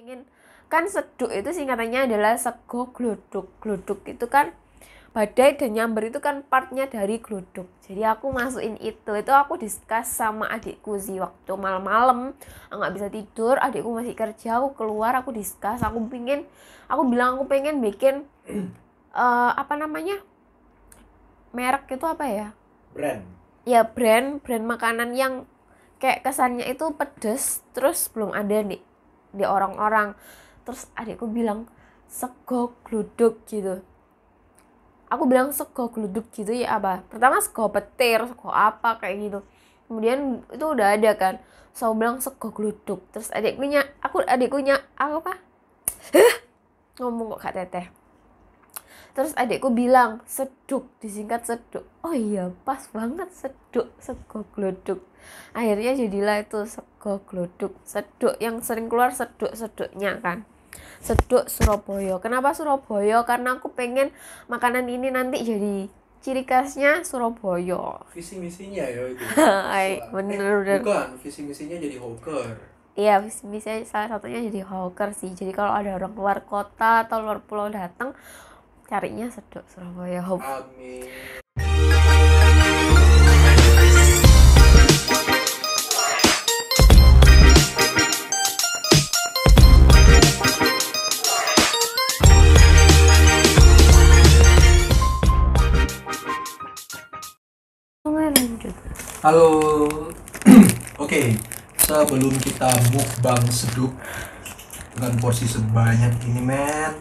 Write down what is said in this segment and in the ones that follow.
Pengen kan seduk itu singkatannya adalah sego gluduk. Gluduk itu kan badai dan nyamber itu kan partnya dari gluduk. Jadi aku masukin itu aku discuss sama adikku sih waktu malam-malam nggak bisa tidur, adikku masih kerja, aku keluar, aku discuss, aku bilang aku pengen bikin apa namanya, merek itu apa ya, Brand. Ya brand makanan yang kayak kesannya itu pedes terus belum ada di orang-orang. Terus adikku bilang sego gluduk gitu. Aku bilang sego gluduk gitu ya apa? Pertama sego petir, sego apa kayak gitu. Kemudian itu udah ada kan. So aku bilang sego gluduk. Terus adikku aku apa? Ngomong kok Kak Teteh. Terus adikku bilang seduk, disingkat seduk. Oh iya, pas banget seduk, sego gluduk. Akhirnya jadilah itu sego gluduk. Seduk yang sering keluar seduknya kan. Seduk Surabaya. Kenapa Surabaya? Karena aku pengen makanan ini nanti jadi ciri khasnya Surabaya. Visi misinya ya itu. Bener. Bukan, visi misinya jadi hawker. Iya, visi misinya salah satunya jadi hawker sih. Jadi kalau ada orang luar kota atau luar pulau datang, carinya seduk Surabaya. Amin. Halo. Oke, sebelum kita mukbang seduk dengan porsi sebanyak ini, men,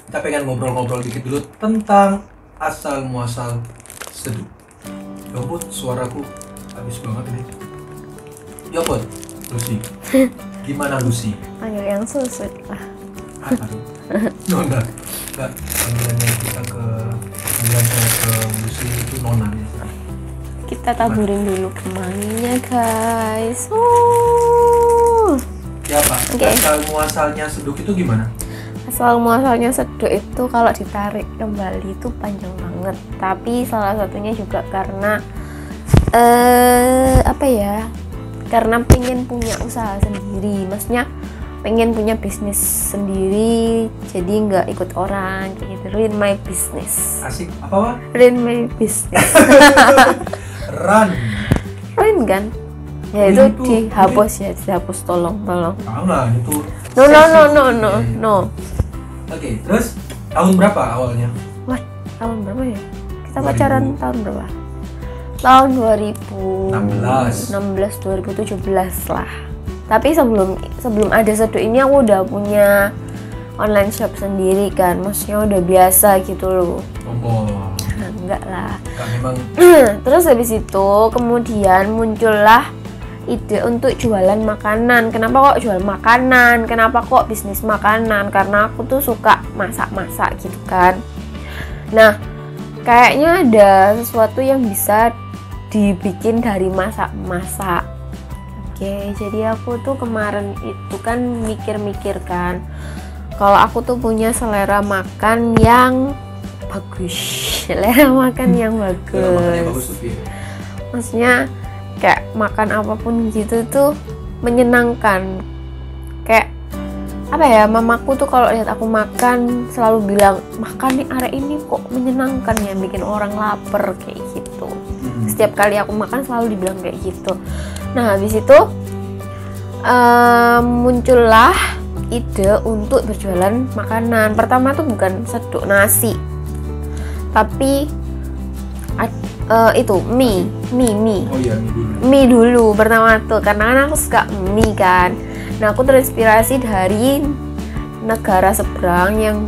kita pengen ngobrol-ngobrol dikit dulu tentang asal muasal seduk. Ya ampun, suaraku habis banget ini. Ya ampun, Lucy. Gimana Lucy? Panggil yang susut lah. Apa? Nona. Enggak, panggilannya ke Lucy itu Nona ya. Kita taburin dulu kemanginya guys. Ya Pak, okay. Asal muasalnya seduk itu gimana? Asal muasalnya seduk itu kalau ditarik kembali itu panjang banget. Tapi salah satunya juga karena apa ya? Karena pengen punya usaha sendiri. Maksudnya pengen punya bisnis sendiri, jadi nggak ikut orang kayak gitu. Run my business. Asik apa Pak? Run my business. Run kan? Ya itu dihapus ya, dihapus tolong. Jangan itu. No. Oke, terus tahun berapa awalnya? Wah, tahun berapa ya? Kita pacaran tahun berapa? Tahun 2016, 2017 lah. Tapi sebelum ada seduk ini aku udah punya online shop sendiri kan. Maksudnya udah biasa gitu loh. Enggak lah. Memang. Terus habis itu kemudian muncullah ide untuk jualan makanan. Kenapa kok jual makanan? Kenapa kok bisnis makanan? Karena aku tuh suka masak-masak gitu kan. Nah, kayaknya ada sesuatu yang bisa dibikin dari masak-masak. Oke, jadi aku tuh kemarin itu kan mikir-mikir kan, kalau aku tuh punya selera makan yang bagus, selera makan yang bagus. Maksudnya kayak makan apapun gitu tuh menyenangkan. Kayak apa ya, mamaku tuh kalau lihat aku makan selalu bilang, makan nih arek ini kok menyenangkan ya, bikin orang lapar kayak gitu. Setiap kali aku makan selalu dibilang kayak gitu. Nah habis itu muncullah ide untuk berjualan makanan. Pertama tuh bukan seduk nasi, tapi itu mie. Oh iya, mie dulu pertama tuh, karena kan aku suka mie kan. Nah aku terinspirasi dari negara seberang yang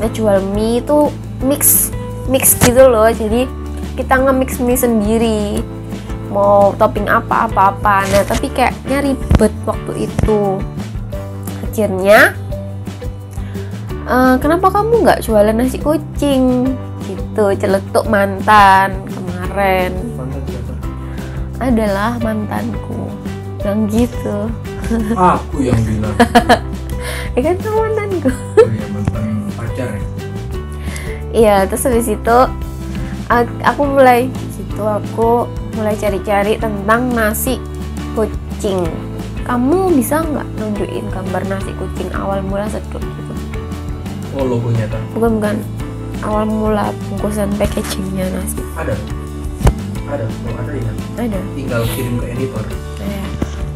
ngejual mie itu mix gitu loh. Jadi kita nge-mix mie sendiri, mau topping apa. Nah tapi kayaknya ribet waktu itu. Akhirnya kenapa kamu nggak jualan nasi kucing gitu, celetuk mantan kemarin. Mantan siapa? Adalah mantanku yang gitu. Aku yang bilang. Ya kan sama mantanku. Oh iya, mantan pacar ya? Iya, terus habis itu aku mulai cari-cari tentang nasi kucing. Kamu bisa nggak nunjukin gambar nasi kucing awal mula seduk gitu? Oh, logonya kan? Bukan awal mula bungkusan packagingnya nasi. Ada. Kalau ada ya. Ada. Tinggal kirim ke editor. Ya.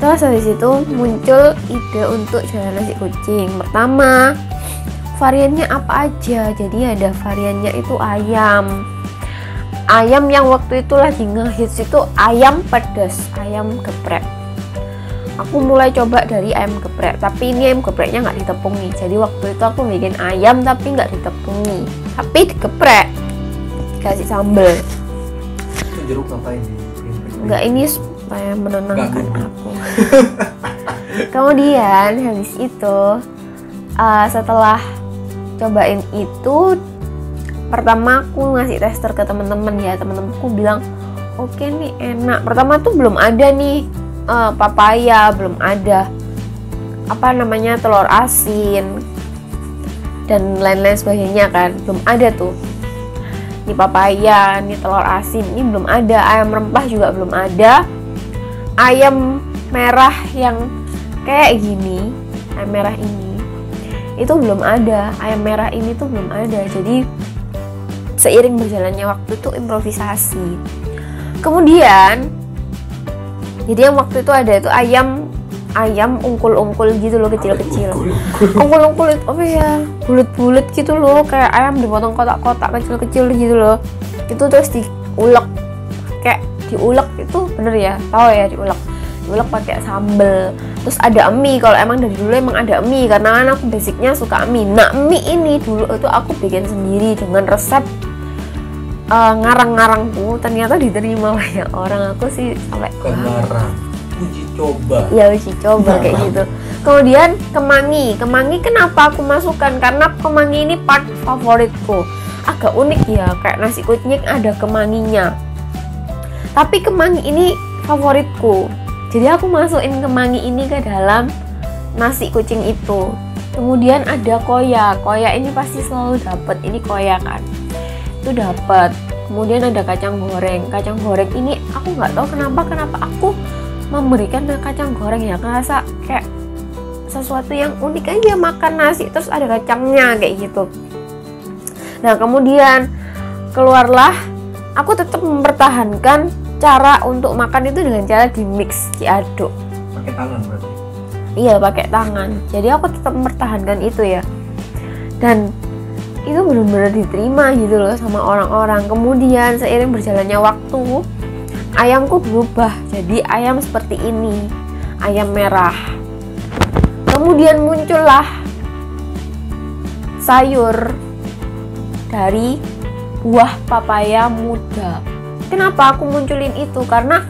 Terus habis itu muncul ide untuk jualan nasi kucing. Pertama, variannya apa aja? Jadi ada variannya itu ayam. Ayam yang waktu itu lagi ngehits itu ayam pedas, ayam geprek. Aku mulai coba dari ayam geprek, tapi ini ayam gepreknya nggak ditepungi. Jadi waktu itu aku bikin ayam tapi nggak ditepungi, tapi digeprek, dikasih sambal. Itu jeruk ngapain? Enggak, ini supaya menenangkan aku. Kemudian habis itu setelah cobain itu, pertama aku ngasih tester ke temen-temen ya, temen-temenku bilang oke nih enak. Pertama tuh belum ada nih papaya, belum ada telur asin dan lain-lain sebagainya kan, belum ada tuh. Ini papaya, ini telur asin, ini belum ada. Ayam rempah juga belum ada. Ayam merah yang kayak gini, ayam merah ini itu belum ada. Ayam merah ini tuh belum ada. Jadi seiring berjalannya waktu tuh improvisasi. Kemudian jadi yang waktu itu ada itu ayam ungkul-ungkul gitu loh, kecil-kecil. Ungkul-ungkul itu apa ya, bulat-bulat gitu loh, kayak ayam dipotong kotak-kotak kecil-kecil gitu loh. Itu terus diulek, kayak diulek itu bener ya, tahu ya, diulek pakai sambel. Terus ada mie, kalau emang dari dulu emang ada mie karena kan aku basicnya suka mie. Nah mie ini dulu itu aku bikin sendiri dengan resep ngarang-ngarangku, ternyata diterima banyak orang. Aku sih sampai ngarang, uji coba kayak gitu. Kemudian kemangi kenapa aku masukkan, karena kemangi ini part favoritku. Agak unik ya, kayak nasi kucing ada kemanginya, tapi kemangi ini favoritku, jadi aku masukin kemangi ini ke dalam nasi kucing itu. Kemudian ada koya ini pasti selalu dapet, ini koya kan, itu dapat. Kemudian ada kacang goreng ini aku nggak tahu kenapa aku memberikan kacang goreng ya, ngerasa kayak sesuatu yang unik aja, makan nasi terus ada kacangnya kayak gitu. Nah kemudian keluarlah, aku tetap mempertahankan cara untuk makan itu dengan cara di mix, diaduk pakai tangan berarti. Iya, pakai tangan. Jadi aku tetap mempertahankan itu ya, dan itu benar-benar diterima gitu loh sama orang-orang. Kemudian seiring berjalannya waktu, ayamku berubah jadi ayam seperti ini, ayam merah. Kemudian muncullah sayur dari buah papaya muda. Kenapa aku munculin itu? Karena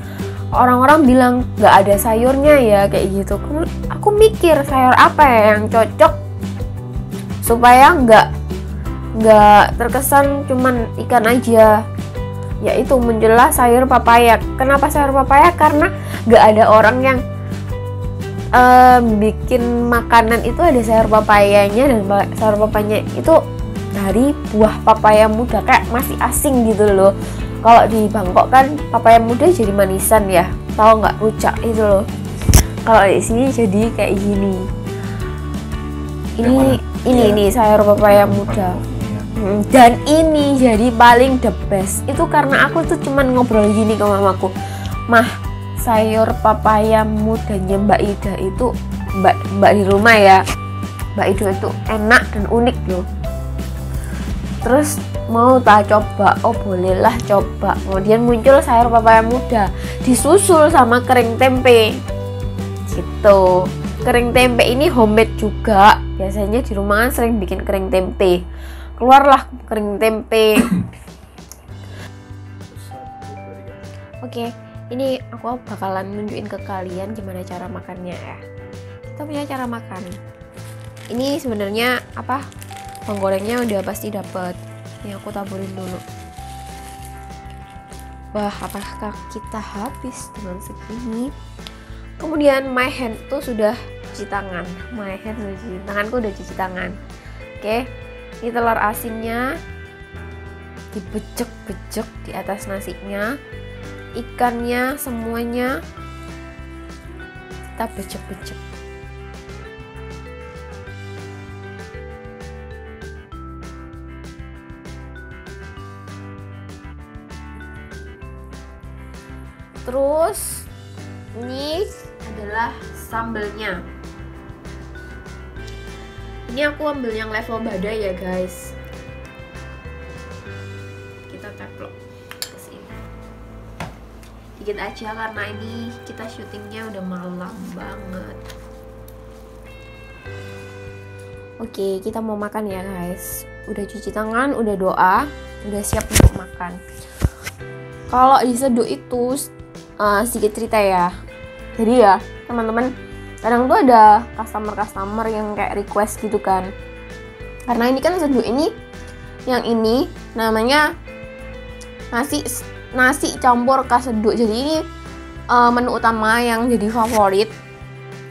orang-orang bilang nggak ada sayurnya ya kayak gitu. Aku mikir sayur apa ya yang cocok supaya nggak terkesan cuman ikan aja. Yaitu muncullah sayur papaya. Kenapa sayur papaya? Karena nggak ada orang yang bikin makanan itu ada sayur papayanya, dan sayur papayanya itu dari buah papaya muda, kayak masih asing gitu loh. Kalau di Bangkok kan papaya muda jadi manisan ya, tahu nggak, rujak itu loh. Kalau di sini jadi kayak gini. Ini sayur papaya muda. Dan ini jadi paling the best. Itu karena aku tuh cuman ngobrol gini ke mamaku, "Mah, sayur papaya mudanya Mbak Ida itu, Mbak di rumah ya, Mbak Ida itu enak dan unik loh. Terus mau tak coba?" Oh bolehlah coba. Kemudian muncul sayur papaya muda disusul sama kering tempe gitu. Kering tempe ini homemade juga, biasanya di rumah kan sering bikin kering tempe. Keluarlah kering tempe. Oke, ini aku bakalan nunjukin ke kalian gimana cara makannya ya. Kita punya cara makan. Ini sebenarnya bawang gorengnya udah pasti dapet. Ini aku taburin dulu. Wah, apakah kita habis dengan segini? Kemudian my hand tuh sudah cuci tangan. Tanganku udah cuci tangan. Oke, ini telur asinnya dibejek-bejek di atas nasinya. Ikannya semuanya kita becek-becek. Terus ini adalah sambelnya. Ini aku ambil yang level badai ya guys. Kita teplok ke sini. Dikit aja karena ini kita syutingnya udah malam banget. Oke, kita mau makan ya guys. Udah cuci tangan, udah doa, udah siap untuk makan. Kalau di Seduk itu sedikit cerita ya. Jadi ya teman-teman, kadang tuh ada customer yang kayak request gitu kan. Karena ini kan Seduk ini, yang ini namanya nasi campur khas Seduk. Jadi ini menu utama yang jadi favorit.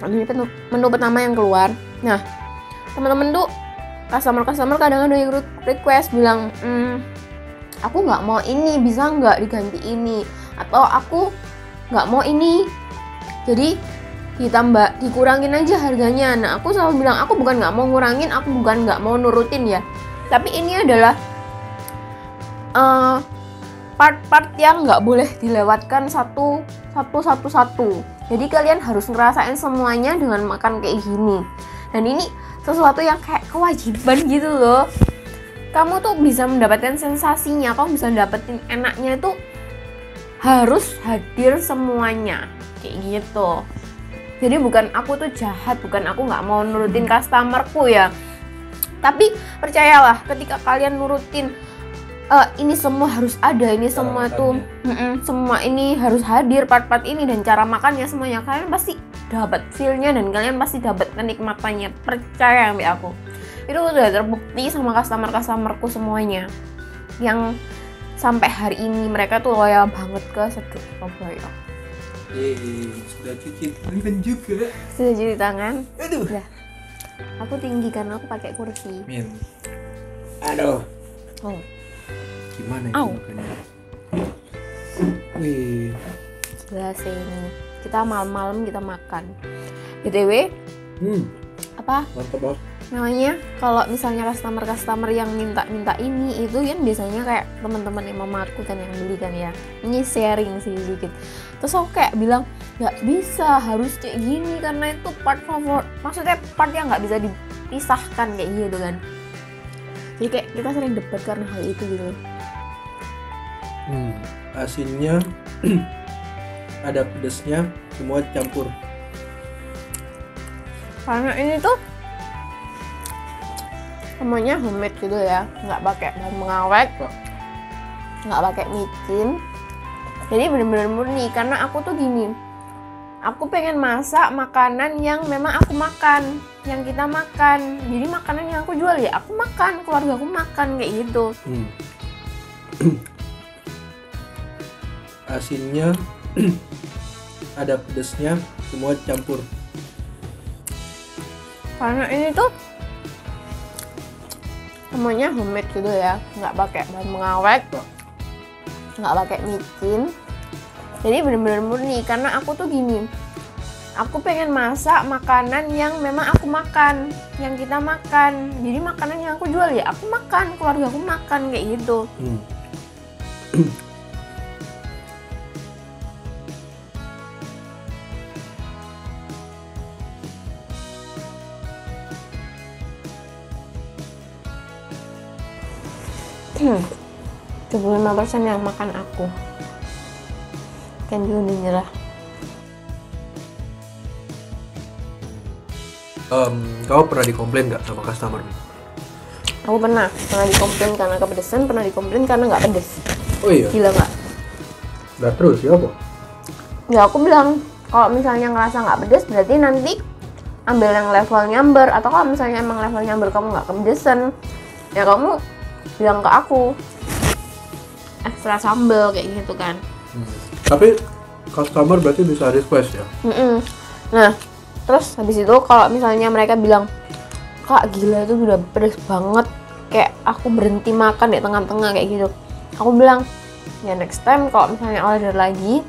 Ini menu pertama yang keluar. Nah, teman-teman tuh customer kadang ada yang request bilang, aku nggak mau ini, bisa nggak diganti ini, atau aku nggak mau ini, jadi dikurangin aja harganya. Nah, aku selalu bilang, aku bukan nggak mau ngurangin, aku bukan nggak mau nurutin ya, tapi ini adalah part-part yang nggak boleh dilewatkan satu. Jadi kalian harus ngerasain semuanya dengan makan kayak gini. Dan ini sesuatu yang kayak kewajiban gitu loh. Kamu tuh bisa mendapatkan sensasinya, kamu bisa dapetin enaknya itu harus hadir semuanya kayak gitu. Jadi bukan aku tuh jahat, bukan aku nggak mau nurutin customerku ya, tapi percayalah ketika kalian nurutin ini semua harus ada, ini cara semua tuh semua ini harus hadir, part-part ini dan cara makannya semuanya, kalian pasti dapat feel-nya dan kalian pasti dapat kenikmatannya. Percaya ambil aku, itu udah terbukti sama customerku semuanya yang sampai hari ini mereka tuh loyal banget ke Seduk Surabaya. Sudah cuci tangan juga. Sudah cuci tangan. Aduh. Udah. Aku tinggi karena aku pakai kursi. Min. Aduh. Oh. Gimana itu makannya? Wih. Jelas ini. Kita malam-malam kita makan. BTW. Apa? Mantap banget. Namanya kalau misalnya customer yang minta ini itu kan biasanya kayak teman-teman yang mamaku kan yang beli kan ya, ini sharing sih sedikit. Terus aku kayak bilang nggak bisa, harus kayak gini karena itu part favorit, maksudnya part yang nggak bisa dipisahkan kayak gitu kan. Jadi kayak kita sering debat karena hal itu gitu. Asinnya ada pedesnya, semua campur. Karena ini tuh semuanya homemade gitu ya, nggak pakai bahan pengawet, nggak pakai micin, jadi bener-bener murni. Karena aku tuh gini, aku pengen masak makanan yang memang aku makan, yang kita makan. Jadi makanan yang aku jual ya aku makan, keluarga aku makan kayak gitu. Asinnya ada pedesnya, semua campur. Karena ini tuh semuanya homemade gitu ya, nggak pakai bahan pengawet, nggak pakai micin, jadi bener-bener murni. Karena aku tuh gini, aku pengen masak makanan yang memang aku makan, yang kita makan. Jadi makanan yang aku jual ya aku makan, keluarga aku makan kayak gitu. Hmm. 75% yang makan aku. Kan dia udah nyerah. Kau pernah dikomplain nggak sama customer? Aku pernah dikomplain karena kepedesan, pernah dikomplain karena nggak pedes. Oh iya? Gila nggak? Nggak terus ya apa? Ya aku bilang, kalau misalnya ngerasa nggak pedes berarti nanti ambil yang level nyamber. Atau kalau misalnya emang level nyamber kamu nggak kepedesan, ya kamu bilang ke aku ekstra sambal kayak gitu kan. Tapi customer berarti bisa request ya? Nah terus habis itu kalau misalnya mereka bilang, Kak gila itu udah pedes banget, kayak aku berhenti makan di tengah-tengah kayak gitu, aku bilang ya next time kalau misalnya order lagi.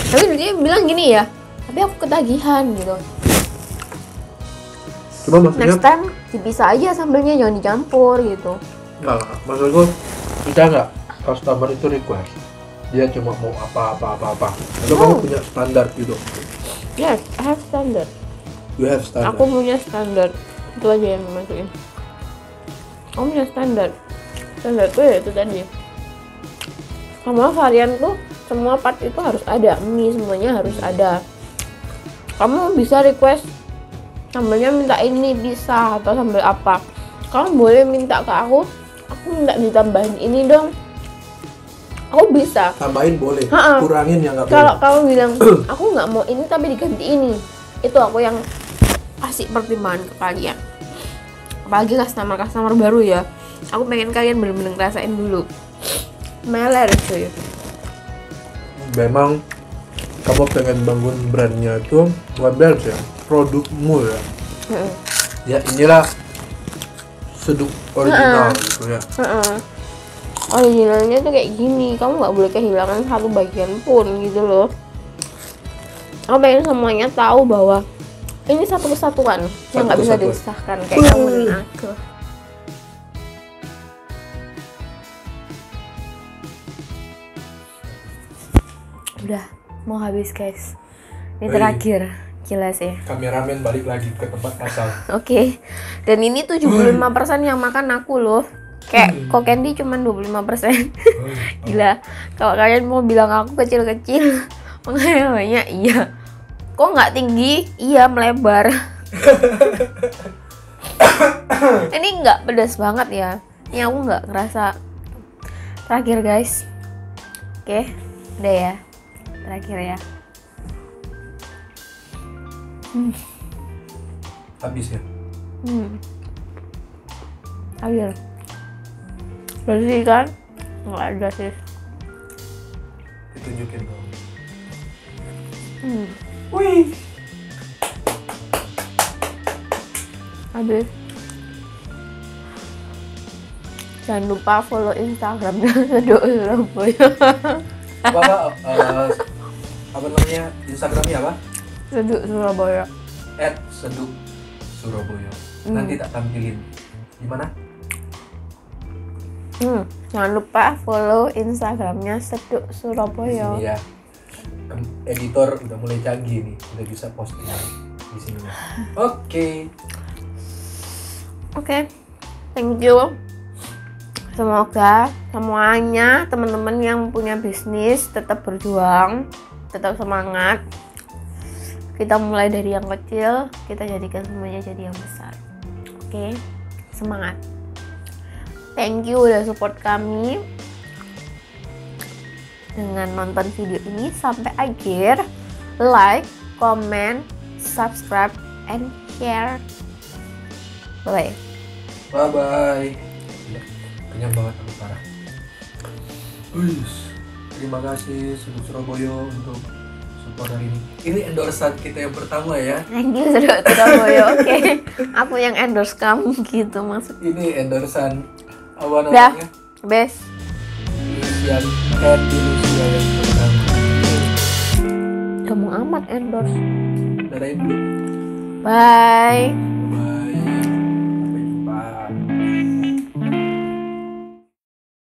Tapi dia bilang gini ya, tapi aku ketagihan gitu. Cuma maksudnya Next time dipisah aja sambelnya, jangan dicampur gitu. enggak, maksudku bisa nggak customer itu request dia cuma mau apa atau kamu punya standar gitu? Yes, I have standard. You have standar. Aku punya standar, itu aja yang dimasukin. Aku punya standar. Standarku ya itu tadi. Semua varian tuh, semua part itu harus ada, mie semuanya harus ada. Kamu bisa request sambelnya minta ini bisa, atau sambal apa. Kamu boleh minta ke aku minta ditambahin ini dong. Aku bisa. Tambahin boleh, kurangin yang nggak boleh. Kalau kamu bilang aku nggak mau ini tapi diganti ini, itu aku yang kasih pertimbangan ke kalian. Apalagi customer baru ya. Aku pengen kalian bener-bener ngerasain dulu. Meler cuy. Memang kamu pengen bangun brandnya itu bukan brand ya, produkmu ya. Ya inilah Seduk original gitu ya. Originalnya tuh kayak gini, kamu nggak boleh kehilangan satu bagian pun gitu loh. Aku pengen semuanya tahu bahwa ini satu kesatuan yang nggak bisa disahkan kayak kamu dan aku. Udah mau habis guys, ini terakhir. Gila sih. Kameramen balik lagi ke tempat asal. Oke. Dan ini 75% yang makan aku loh. Kayak kok Candy cuma 25%. Gila. Kalau kalian mau bilang aku kecil-kecil, makanya banyak iya. Kok nggak tinggi? Iya, melebar. Ini nggak pedas banget ya. Ini aku nggak ngerasa. Terakhir guys. Oke, udah ya. Terakhir ya. Habis ya? Habis. Bersih kan? Nggak ada sih. Ditunjukin dong. Wih. Habis. Jangan lupa follow Instagramnya Seduk Surabaya. Apa namanya Instagramnya apa? Seduk Surabaya. @seduk Surabaya. Nanti tak tampilin. Gimana? Jangan lupa follow Instagramnya Seduk Surabaya. Di sini ya. Editor udah mulai canggih nih, udah bisa posting di sini. Oke. Thank you. Semoga semuanya teman-teman yang punya bisnis tetap berjuang, tetap semangat. Kita mulai dari yang kecil, kita jadikan semuanya jadi yang besar. Oke, semangat. Thank you udah support kami dengan nonton video ini sampai akhir. Like, comment, subscribe, and share. Bye. Bye. Kenyang banget aku parah. Terima kasih Seduk Surabaya untuk support hari ini. Ini endorsean kita yang pertama ya. Thank you Seduk Surabaya. Oke. Aku yang endorse kamu gitu maksudnya. Ini endorsean apa namanya? Best. Yang Indonesia yang pertama. Kamu amat endorse. Dadain dulu. Bye.